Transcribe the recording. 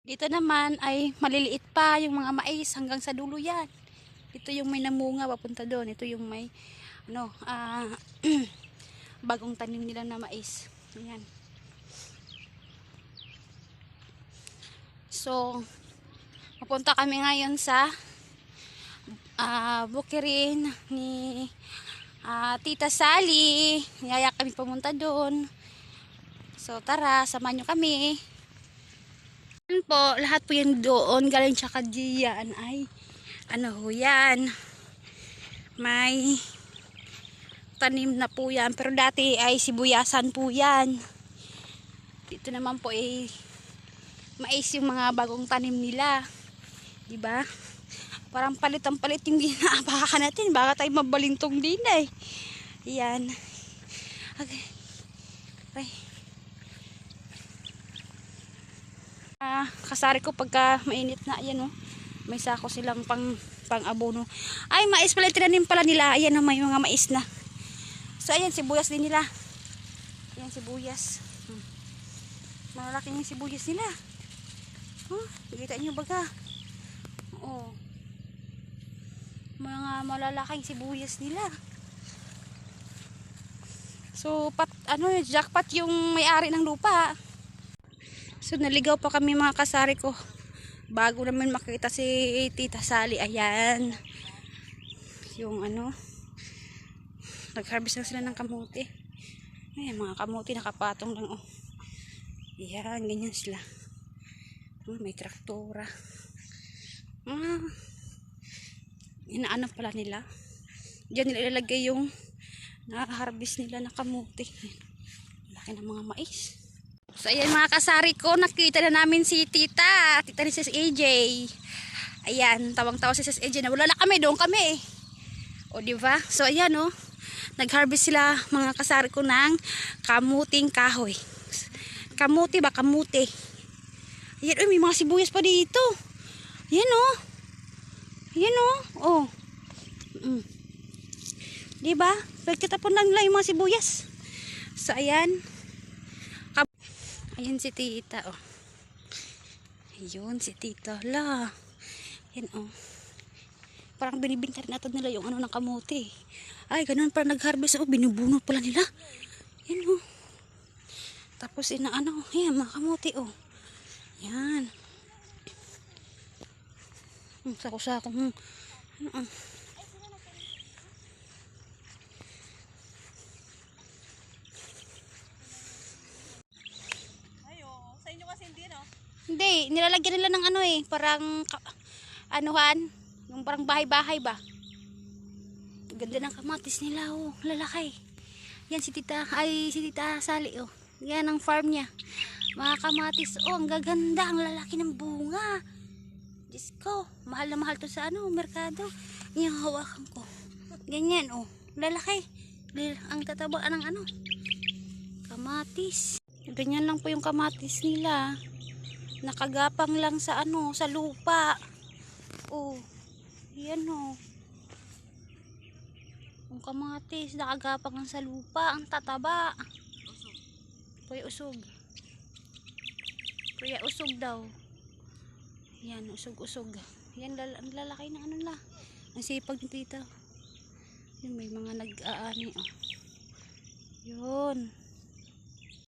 Dito naman ay maliliit pa yung mga mais hanggang sa dulo yan. Ito yung may namunga papunta doon. Ito yung may bagong tanim nila na mais. Ayan. So, papunta kami ngayon sa bukirin ni Tita Sally. Niyaya kami pumunta doon. So, tara, samahan nyo kami. Yan po, lahat po yan doon. Galing tsaka diyan ay ano ho yan. May tanim na po yan. Pero dati ay sibuyasan po yan. Dito naman po ay mais yung mga bagong tanim nila. Diba? Parang palit yung ginaapakan natin. Baka tayo mabalintong din eh. Yan. Okay. Okay. Kasari ko pagka mainit na. Ayan oh. May sako silang pang abono. Ay, mais pala tinanim pala nila. Ayan oh, may mga mais na. So ayan, sibuyas din nila. Ayan, sibuyas. Malalaking yung sibuyas nila. Nakita nyo baga? Oo. Mga malalaking sibuyas nila. So, jackpot yung may-ari ng lupa. So, naligaw pa kami mga kasari ko. Bago naman makita si Tita Sally. Ayan. Yung nag-harvest na sila ng kamuti. Ayan, mga kamuti nakapatong lang. Oh. Ayan, ganyan sila. May traktora. Inaano pala nila. Diyan nila ilalagay yung na-harvest nila na kamuti. Laki ng mga mais. So ayan mga kasari ko, nakita na namin si Tita ni Sis AJ. Ayan, tawang-tawa si Sis AJ na wala na kami, doon kami. O diba? So ayan oh, nag-harvest sila mga kasari ko ng kamuting kahoy. Kamuti ba? Kamuti. Ayan, may mga sibuyas pa dito. Ayan oh. Ayan oh. Oh. Diba? Pagkatapon lang nila yung mga sibuyas. So ayan. Ayan si Tita oh. Ayun si Tita la. Ayan oh. Parang binibinta rin natin nila yung ng kamote. Ay ganun parang nag-harvest oh. Binubunot pala nila. Ayan oh. Tapos ayan mga kamote oh. Ayan. Sako-sako. Hindi, nilalagyan nila ng parang yung parang bahay-bahay ba. Ganda ng kamatis nila oh, lalaki. Yan si Tita Sally oh. Yan ang farm niya. Mga kamatis oh, ang gaganda, ang lalaki ng bunga. Diyos ko, mahal na mahal to sa merkado. Yan hawakan ko. Ganyan oh, lalaki. Ang tatabaan ng kamatis. Ganyan lang po yung kamatis nila. Nakagapang lang sa sa lupa. Oh. Yan oh. Ang kamatis nakagapang lang sa lupa, ang tataba. Kuya usog. Kuya usog daw. Yan, usog-usog. Yan ang lalaki ng nila. Ang sipag ni Tita. Yan may mga nag-aani oh. Yun.